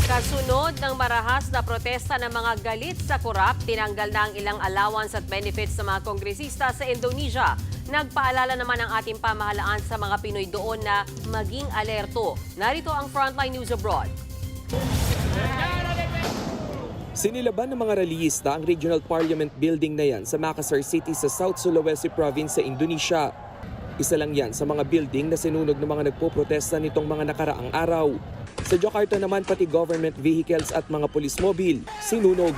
Kasunod ng marahas na protesta ng mga galit sa korap, tinanggal na ang ilang allowance at benefits sa mga kongresista sa Indonesia. Nagpaalala naman ang ating pamahalaan sa mga Pinoy doon na maging alerto. Narito ang Frontline News Abroad. Sinilaban ng mga rallyista ang Regional Parliament Building na yan sa Makassar City sa South Sulawesi Province sa Indonesia. Isa lang yan sa mga building na sinunog ng mga nagpoprotesta nitong mga nakaraang araw. Sa Jakarta naman pati government vehicles at mga police mobile sinunog.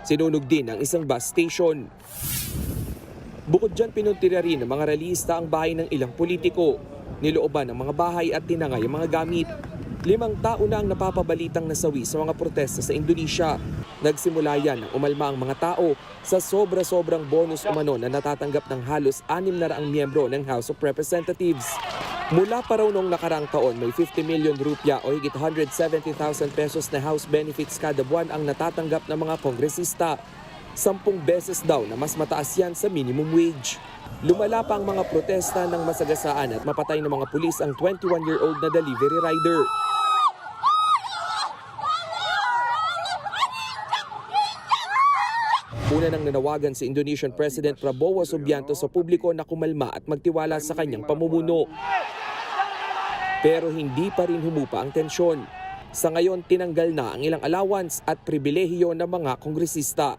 Sinunog din ang isang bus station. Bukod dyan, pinuntira rin ng mga rallyista ang bahay ng ilang politiko. Nilooban ng mga bahay at tinangay ang mga gamit. 5 tao na ang napapabalitang nasawi sa mga protesta sa Indonesia. Nagsimula yan nang umalma ang mga tao sa sobra-sobrang bonus umano na natatanggap ng halos 600 miyembro ng House of Representatives. Mula pa raw noong nakaraang taon, may 50 million rupiah o higit 170,000 pesos na house benefits kada buwan ang natatanggap ng mga kongresista. 10 beses daw na mas mataas yan sa minimum wage. Lumala pa ang mga protesta ng masagasaan at mapatay ng mga pulis ang 21-year-old na delivery rider. Una nang nanawagan si Indonesian President Prabowo Subianto sa publiko na kumalma at magtiwala sa kanyang pamumuno. Pero hindi pa rin humupa ang tensyon. Sa ngayon, tinanggal na ang ilang allowance at pribilehiyo ng mga kongresista.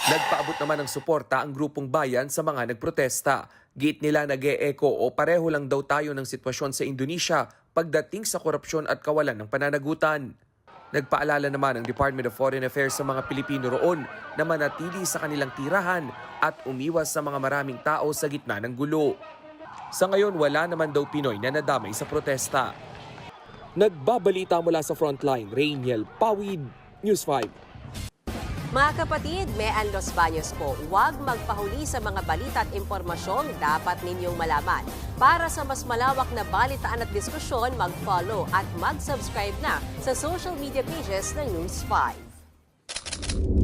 Nagpaabot naman ng suporta ang grupong bayan sa mga nagprotesta. Git nila nag-e-echo o pareho lang daw tayo ng sitwasyon sa Indonesia pagdating sa korupsyon at kawalan ng pananagutan. Nagpaalala naman ang Department of Foreign Affairs sa mga Pilipino roon na manatili sa kanilang tirahan at umiwas sa mga maraming tao sa gitna ng gulo. Sa ngayon, wala naman daw Pinoy na nadamay sa protesta. Nagbabalita mula sa Frontline, Rainiel Pawid, News 5. Mga kapatid, Mean Los Baños po, huwag magpahuli sa mga balita at impormasyong dapat ninyong malaman. Para sa mas malawak na balitaan at diskusyon, mag-follow at mag-subscribe na sa social media pages ng News 5.